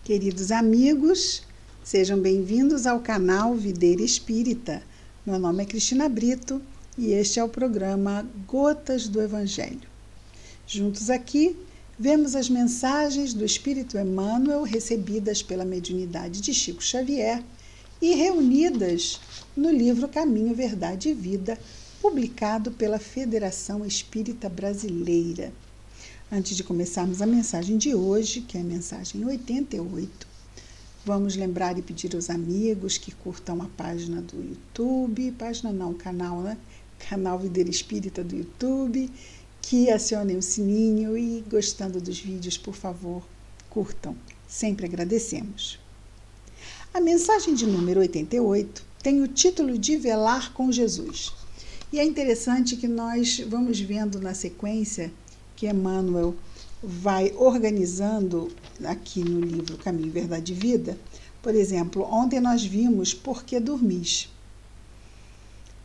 Queridos amigos, sejam bem-vindos ao canal Videira Espírita. Meu nome é Cristina Brito e este é o programa Gotas do Evangelho. Juntos aqui, vemos as mensagens do Espírito Emmanuel recebidas pela mediunidade de Chico Xavier e reunidas no livro Caminho, Verdade e Vida, publicado pela Federação Espírita Brasileira. Antes de começarmos a mensagem de hoje, que é a mensagem 88, vamos lembrar e pedir aos amigos que curtam a página do YouTube, canal Videira Espírita do YouTube, que acionem o sininho e, gostando dos vídeos, por favor, curtam. Sempre agradecemos. A mensagem de número 88 tem o título de Velar com Jesus. E é interessante que nós vamos vendo na sequência que Emmanuel vai organizando aqui no livro Caminho, Verdade e Vida. Por exemplo, ontem nós vimos Por que Dormis,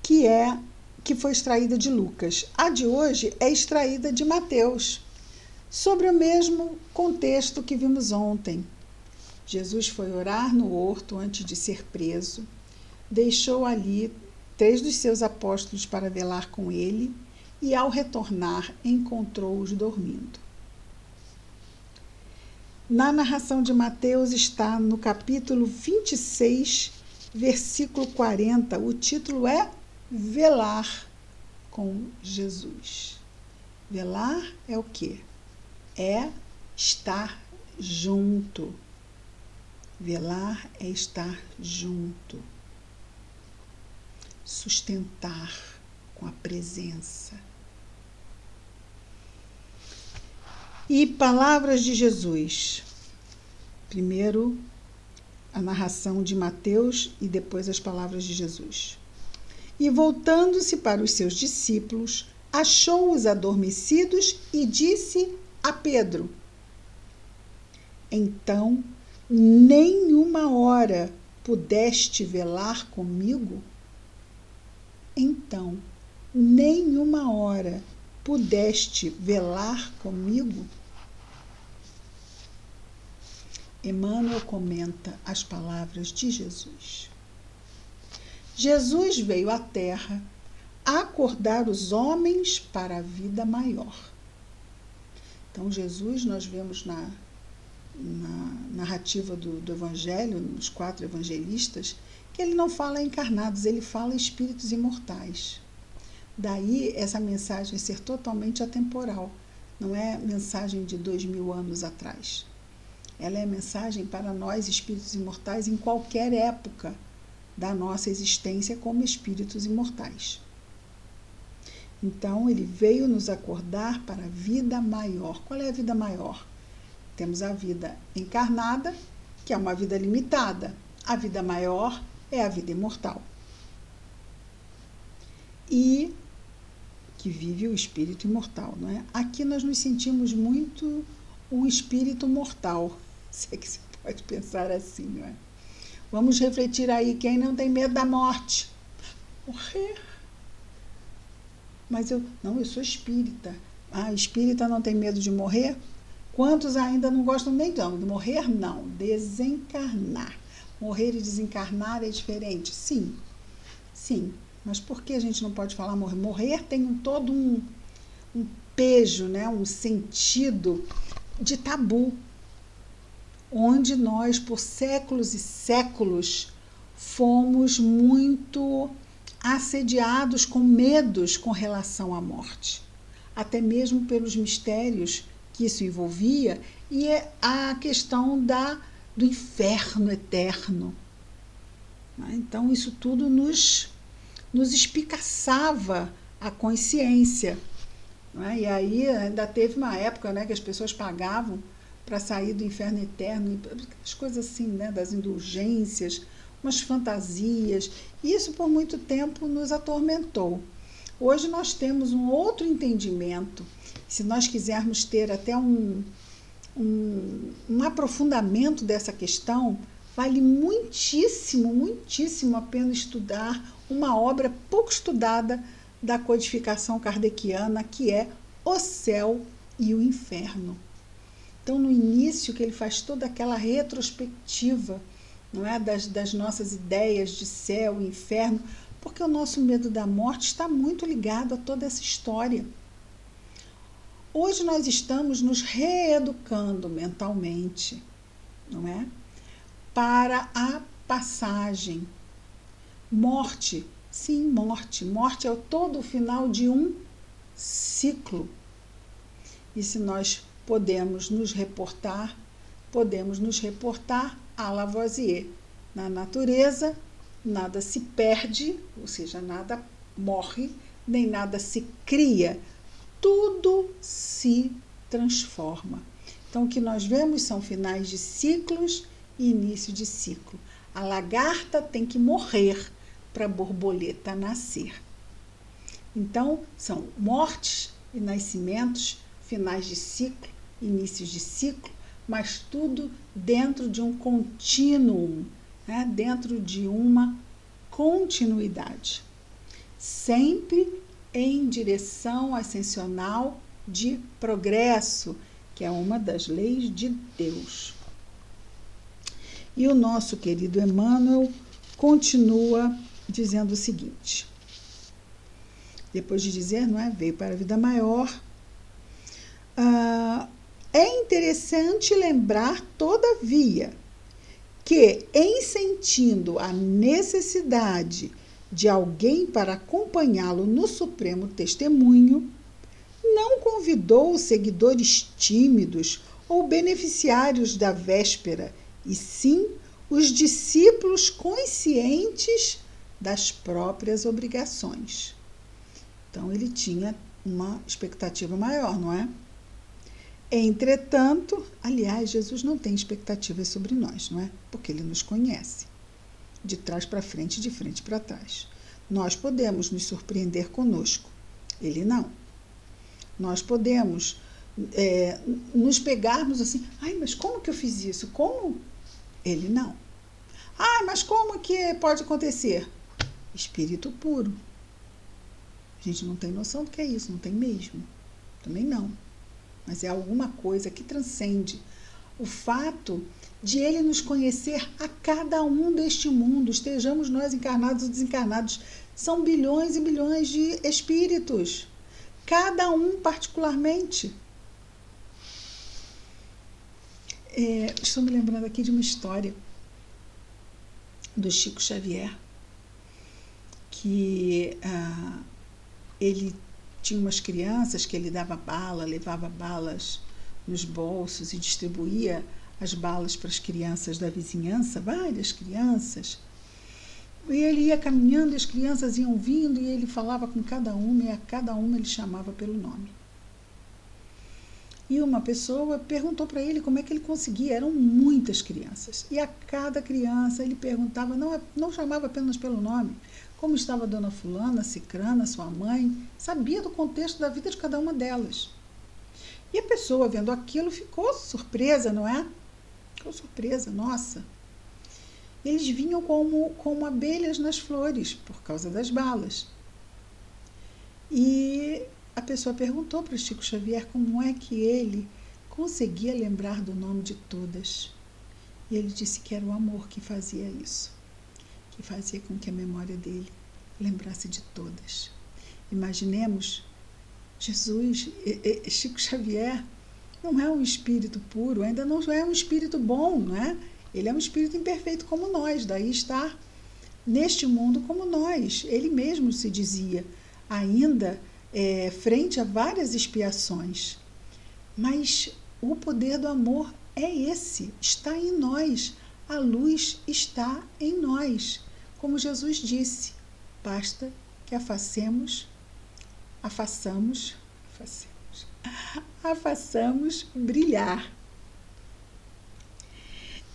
que foi extraída de Lucas. A de hoje é extraída de Mateus, sobre o mesmo contexto que vimos ontem. Jesus foi orar no horto antes de ser preso, deixou ali 3 dos seus apóstolos para velar com ele, e ao retornar encontrou-os dormindo. Na narração de Mateus está no capítulo 26, versículo 40. O título é Velar com Jesus. Velar é o quê? É estar junto. Velar é estar junto. Sustentar com a presença. E palavras de Jesus. Primeiro a narração de Mateus e depois as palavras de Jesus. E voltando-se para os seus discípulos, achou-os adormecidos e disse a Pedro: Então, nem uma hora pudeste velar comigo? Então, nem uma hora pudeste velar comigo? Emmanuel comenta as palavras de Jesus. Jesus veio à Terra acordar os homens para a vida maior. Então, Jesus, nós vemos na narrativa do Evangelho, nos 4 evangelistas, que ele não fala encarnados, ele fala espíritos imortais. Daí essa mensagem ser totalmente atemporal, não é mensagem de 2000 anos atrás. Ela é mensagem para nós, espíritos imortais, em qualquer época da nossa existência como espíritos imortais. Então, ele veio nos acordar para a vida maior. Qual é a vida maior? Temos a vida encarnada, que é uma vida limitada. A vida maior é a vida imortal. E que vive o espírito imortal, não é? Aqui nós nos sentimos muito um espírito mortal, se é que se pode pensar assim, não é? Vamos refletir aí, quem não tem medo da morte? Morrer. Mas eu sou espírita. Espírita não tem medo de morrer? Quantos ainda não gostam nem de morrer? Não, desencarnar. Morrer e desencarnar é diferente? Sim, sim. Mas por que a gente não pode falar morrer? Morrer tem todo um pejo, né? Um sentido de tabu, onde nós, por séculos e séculos, fomos muito assediados com medos com relação à morte, até mesmo pelos mistérios que isso envolvia e a questão do inferno eterno. Então, isso tudo nos espicaçava a consciência. E aí ainda teve uma época, né, que as pessoas pagavam para sair do inferno eterno, as coisas assim, né, das indulgências, umas fantasias. Isso por muito tempo nos atormentou. Hoje nós temos um outro entendimento. Se nós quisermos ter até um aprofundamento dessa questão, vale muitíssimo, muitíssimo a pena estudar uma obra pouco estudada da codificação kardeciana, que é O Céu e o Inferno. Então, no início, que ele faz toda aquela retrospectiva, não é, das nossas ideias de céu e inferno, porque o nosso medo da morte está muito ligado a toda essa história. Hoje nós estamos nos reeducando mentalmente, não é? Para a passagem. Morte, sim, morte. Morte é todo o final de um ciclo. E se nós podemos nos reportar à Lavoisier. Na natureza, nada se perde, ou seja, nada morre, nem nada se cria. Tudo se transforma. Então, o que nós vemos são finais de ciclos e início de ciclo. A lagarta tem que morrer para a borboleta nascer. Então, são mortes e nascimentos, finais de ciclo, inícios de ciclo, mas tudo dentro de um contínuo, né? Dentro de uma continuidade. Sempre em direção ascensional de progresso, que é uma das leis de Deus. E o nosso querido Emmanuel continua dizendo o seguinte, depois de dizer, não é, veio para a vida maior, é interessante lembrar, todavia, que, em sentindo a necessidade de alguém para acompanhá-lo no supremo testemunho, não convidou os seguidores tímidos ou beneficiários da véspera, e sim os discípulos conscientes das próprias obrigações. Então, ele tinha uma expectativa maior, não é? Entretanto, aliás, Jesus não tem expectativas sobre nós, não é? Porque ele nos conhece, de trás para frente, de frente para trás. Nós podemos nos surpreender conosco, ele não. Nós podemos nos pegarmos assim, ai, mas como que eu fiz isso? Como? Ele não. Ai, mas como que pode acontecer? Espírito puro. A gente não tem noção do que é isso, não tem mesmo. Também não. Mas é alguma coisa que transcende o fato de ele nos conhecer a cada um deste mundo, estejamos nós encarnados ou desencarnados. São bilhões e bilhões de espíritos, cada um particularmente. Estou me lembrando aqui de uma história do Chico Xavier, que ele tinha umas crianças que ele dava bala, levava balas nos bolsos e distribuía as balas para as crianças da vizinhança, várias crianças. E ele ia caminhando, e as crianças iam vindo, e ele falava com cada uma, e a cada uma ele chamava pelo nome. E uma pessoa perguntou para ele como é que ele conseguia, eram muitas crianças. E a cada criança ele perguntava, não chamava apenas pelo nome, como estava a dona fulana, cicrana, sua mãe, sabia do contexto da vida de cada uma delas. E a pessoa, vendo aquilo, ficou surpresa, não é? Ficou surpresa, nossa. Eles vinham como abelhas nas flores, por causa das balas. E a pessoa perguntou para o Chico Xavier como é que ele conseguia lembrar do nome de todas. E ele disse que era o amor que fazia isso, que fazia com que a memória dele lembrasse de todas. Imaginemos, Jesus, Chico Xavier, não é um espírito puro, ainda não é um espírito bom, não é? Ele é um espírito imperfeito como nós, daí estar neste mundo como nós. Ele mesmo se dizia, ainda frente a várias expiações. Mas o poder do amor é esse, está em nós. A luz está em nós. Como Jesus disse, basta que façamos brilhar.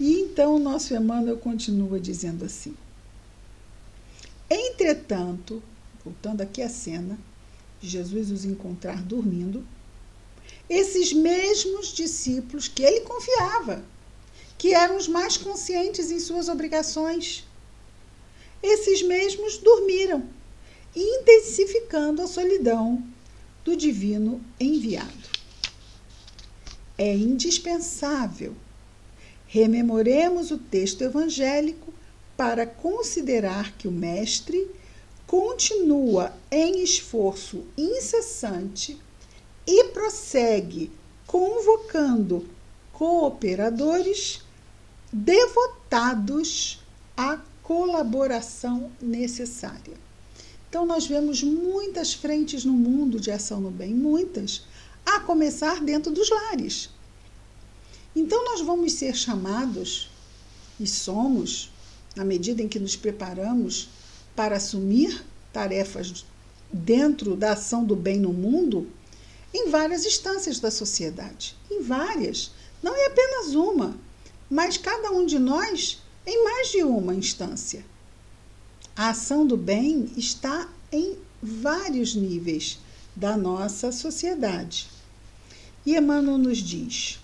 E então o nosso Emmanuel continua dizendo assim, entretanto, voltando aqui à cena, de Jesus os encontrar dormindo, esses mesmos discípulos que ele confiava, que eram os mais conscientes em suas obrigações, esses mesmos dormiram, intensificando a solidão do divino enviado. é indispensável. Rememoremos o texto evangélico para considerar que o Mestre continua em esforço incessante e prossegue convocando cooperadores devotados à colaboração necessária. Então, nós vemos muitas frentes no mundo de ação no bem, muitas, a começar dentro dos lares. Então, nós vamos ser chamados, e somos, na medida em que nos preparamos para assumir tarefas dentro da ação do bem no mundo, em várias instâncias da sociedade. Em várias. Não é apenas uma, mas cada um de nós em mais de uma instância. A ação do bem está em vários níveis da nossa sociedade. E Emmanuel nos diz: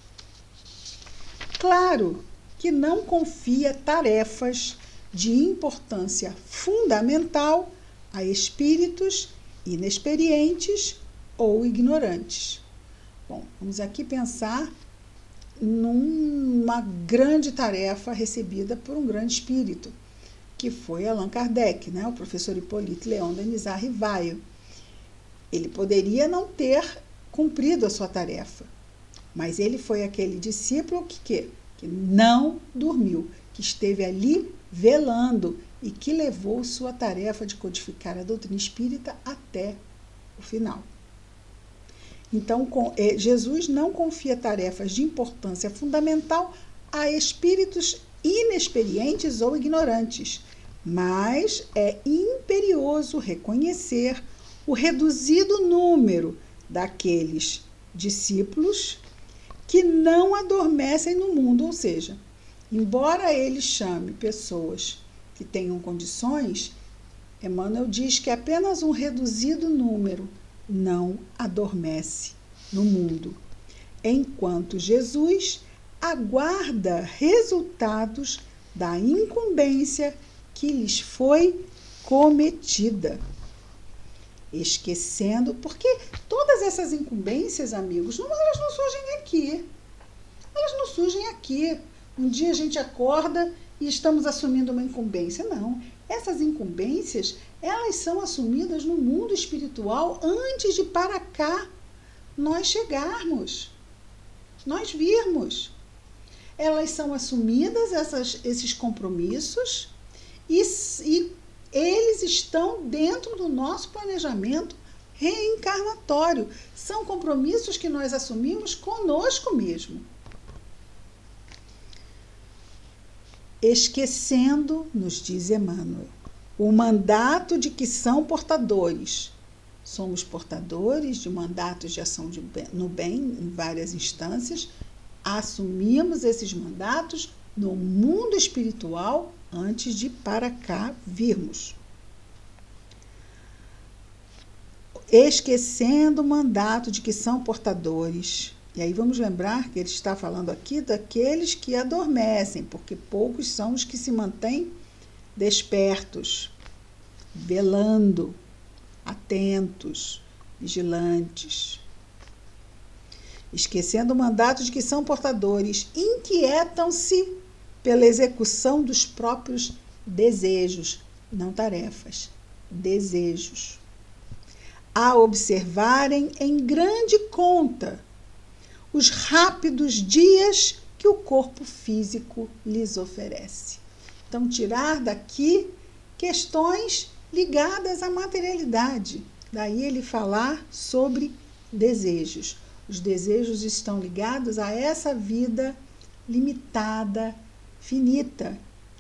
claro que não confia tarefas de importância fundamental a espíritos inexperientes ou ignorantes. Bom, vamos aqui pensar numa grande tarefa recebida por um grande espírito, que foi Allan Kardec, o professor Hippolyte Léon Denisard Rivaio. Ele poderia não ter cumprido a sua tarefa, mas ele foi aquele discípulo que não dormiu, que esteve ali velando e que levou sua tarefa de codificar a doutrina espírita até o final. Então, Jesus não confia tarefas de importância fundamental a espíritos inexperientes ou ignorantes, mas é imperioso reconhecer o reduzido número daqueles discípulos que não adormecem no mundo, ou seja, embora ele chame pessoas que tenham condições, Emmanuel diz que apenas um reduzido número não adormece no mundo, enquanto Jesus aguarda resultados da incumbência que lhes foi cometida. Esquecendo, porque todas essas incumbências, amigos, elas não surgem aqui. Elas não surgem aqui. Um dia a gente acorda e estamos assumindo uma incumbência. Não. Essas incumbências, elas são assumidas no mundo espiritual antes de para cá nós chegarmos, nós virmos. Elas são assumidas, esses compromissos, e eles estão dentro do nosso planejamento reencarnatório. São compromissos que nós assumimos conosco mesmo. Esquecendo, nos diz Emmanuel, o mandato de que são portadores. Somos portadores de mandatos de ação no bem em várias instâncias. Assumimos esses mandatos no mundo espiritual antes de para cá virmos. Esquecendo o mandato de que são portadores. E aí vamos lembrar que ele está falando aqui daqueles que adormecem, porque poucos são os que se mantêm despertos, velando, atentos, vigilantes. Esquecendo o mandato de que são portadores, inquietam-se pela execução dos próprios desejos, não tarefas, desejos. A observarem em grande conta os rápidos dias que o corpo físico lhes oferece. Então, tirar daqui questões ligadas à materialidade. Daí ele falar sobre desejos. Os desejos estão ligados a essa vida limitada, finita,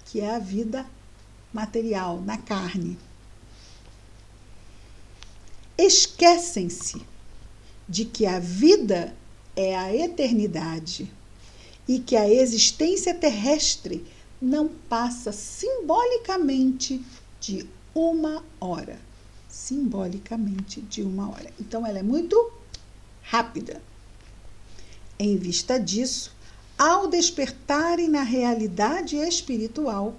que é a vida material, na carne. Esquecem-se de que a vida é a eternidade e que a existência terrestre não passa simbolicamente de uma hora. Simbolicamente de uma hora. Então, ela é muito rápida. Em vista disso, ao despertarem na realidade espiritual,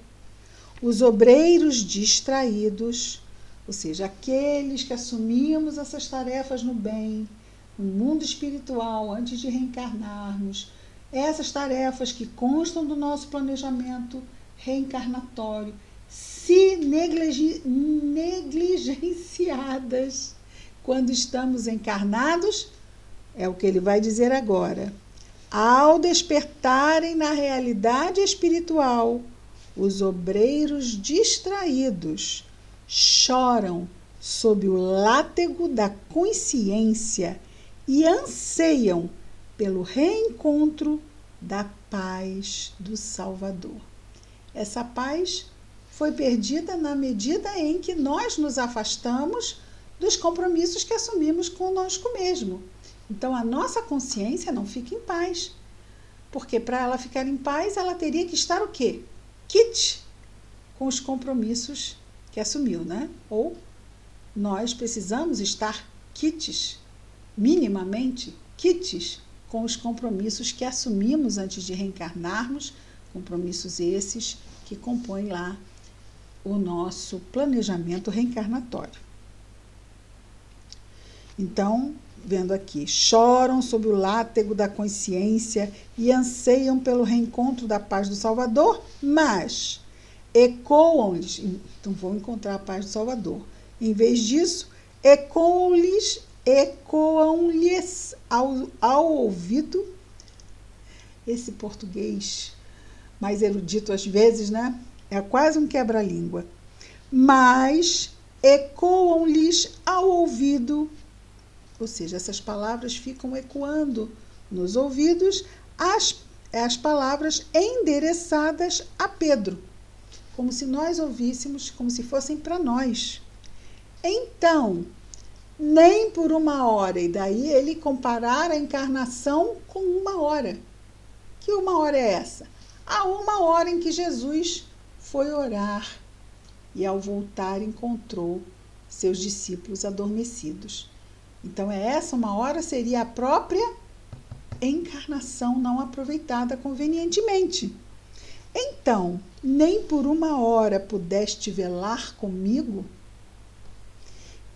os obreiros distraídos, ou seja, aqueles que assumimos essas tarefas no bem, no mundo espiritual, antes de reencarnarmos, essas tarefas que constam do nosso planejamento reencarnatório, se negligenciadas quando estamos encarnados, é o que ele vai dizer agora. Ao despertarem na realidade espiritual, os obreiros distraídos choram sob o látego da consciência e anseiam pelo reencontro da paz do Salvador. Essa paz foi perdida na medida em que nós nos afastamos dos compromissos que assumimos conosco mesmo. Então, a nossa consciência não fica em paz. Porque para ela ficar em paz, ela teria que estar o quê? Quite com os compromissos que assumiu, né? Ou nós precisamos estar quites, minimamente quites, com os compromissos que assumimos antes de reencarnarmos, compromissos esses que compõem lá o nosso planejamento reencarnatório. Então, vendo aqui, choram sob o látego da consciência e anseiam pelo reencontro da paz do Salvador, mas ecoam-lhes, então vão encontrar a paz do Salvador. Em vez disso, ecoam-lhes ao ouvido, esse português mais erudito às vezes, né? É quase um quebra-língua. Mas ecoam-lhes ao ouvido, ou seja, essas palavras ficam ecoando nos ouvidos, as palavras endereçadas a Pedro, como se nós ouvíssemos, como se fossem para nós. Então, nem por uma hora, e daí ele comparar a encarnação com uma hora. Que uma hora é essa? A uma hora em que Jesus foi orar e, ao voltar, encontrou seus discípulos adormecidos. Então, essa uma hora seria a própria encarnação não aproveitada convenientemente. Então, nem por uma hora pudeste velar comigo?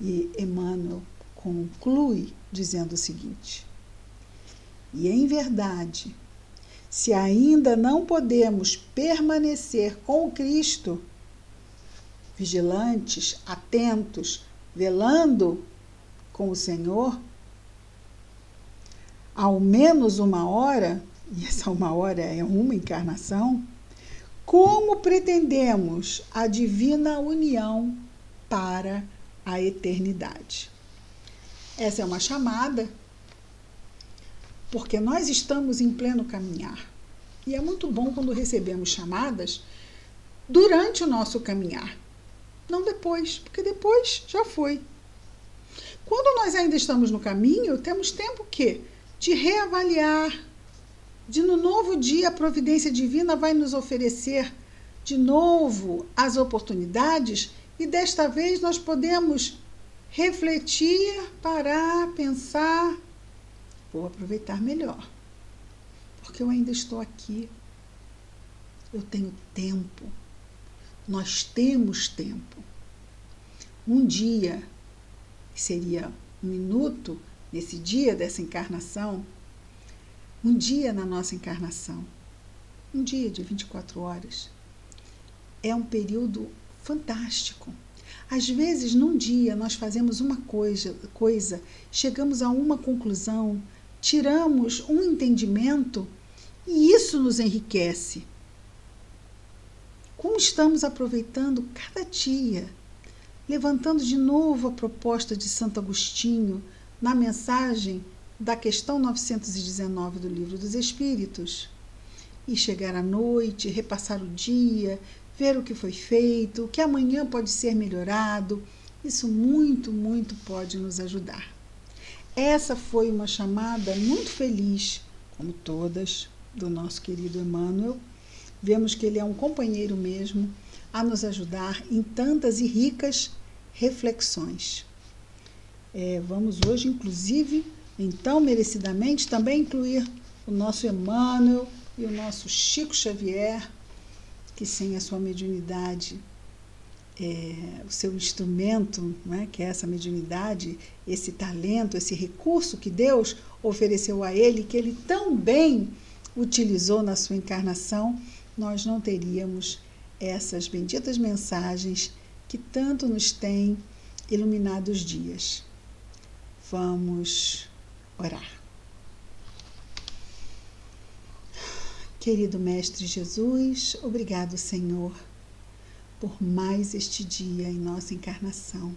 E Emmanuel conclui dizendo o seguinte: e em verdade, se ainda não podemos permanecer com o Cristo, vigilantes, atentos, velando com o Senhor, ao menos uma hora, e essa uma hora é uma encarnação, como pretendemos a divina união para a eternidade? Essa é uma chamada, porque nós estamos em pleno caminhar. E é muito bom quando recebemos chamadas durante o nosso caminhar, não depois, porque depois já foi. Quando nós ainda estamos no caminho, temos tempo de reavaliar, de no novo dia a providência divina vai nos oferecer de novo as oportunidades e desta vez nós podemos refletir, parar, pensar, vou aproveitar melhor, porque eu ainda estou aqui, eu tenho tempo, nós temos tempo. Um dia, que seria um minuto nesse dia dessa encarnação, um dia na nossa encarnação, um dia de 24 horas, é um período fantástico. Às vezes, num dia, nós fazemos uma coisa, chegamos a uma conclusão, tiramos um entendimento e isso nos enriquece. Como estamos aproveitando cada dia, levantando de novo a proposta de Santo Agostinho na mensagem da questão 919 do Livro dos Espíritos, e chegar à noite, repassar o dia, ver o que foi feito, o que amanhã pode ser melhorado, isso muito, muito pode nos ajudar. Essa foi uma chamada muito feliz, como todas, do nosso querido Emmanuel. Vemos que ele é um companheiro mesmo a nos ajudar em tantas e ricas reflexões. Vamos hoje, inclusive, então, merecidamente, também incluir o nosso Emmanuel e o nosso Chico Xavier, que sem a sua mediunidade o seu instrumento, né, que é essa mediunidade, esse talento, esse recurso que Deus ofereceu a ele, que ele tão bem utilizou na sua encarnação, nós não teríamos essas benditas mensagens que tanto nos têm iluminado os dias. Vamos orar. Querido Mestre Jesus, obrigado, Senhor, por mais este dia em nossa encarnação.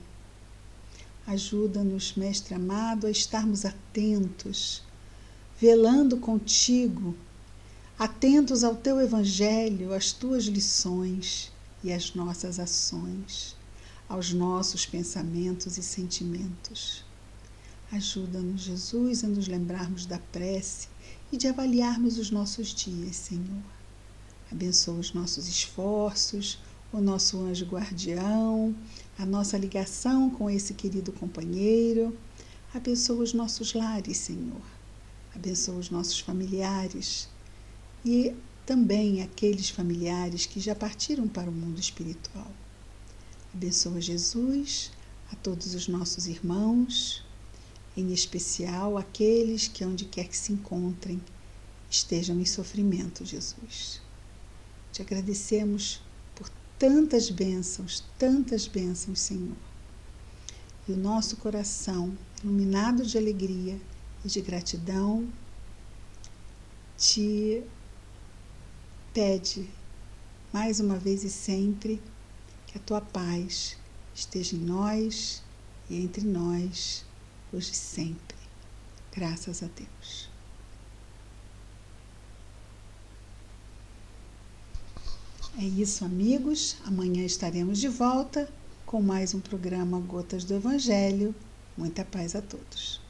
Ajuda-nos, Mestre amado, a estarmos atentos, velando contigo, atentos ao teu Evangelho, às tuas lições e às nossas ações, aos nossos pensamentos e sentimentos. Ajuda-nos, Jesus, a nos lembrarmos da prece e de avaliarmos os nossos dias, Senhor. Abençoa os nossos esforços, o nosso anjo guardião, a nossa ligação com esse querido companheiro. Abençoa os nossos lares, Senhor. Abençoa os nossos familiares e também aqueles familiares que já partiram para o mundo espiritual. Abençoa, Jesus, a todos os nossos irmãos, em especial aqueles que, onde quer que se encontrem, estejam em sofrimento, Jesus. Te agradecemos por tantas bênçãos, Senhor. E o nosso coração, iluminado de alegria e de gratidão, te pede, mais uma vez e sempre, que a tua paz esteja em nós e entre nós, hoje e sempre. Graças a Deus. É isso, amigos. Amanhã estaremos de volta com mais um programa Gotas do Evangelho. Muita paz a todos.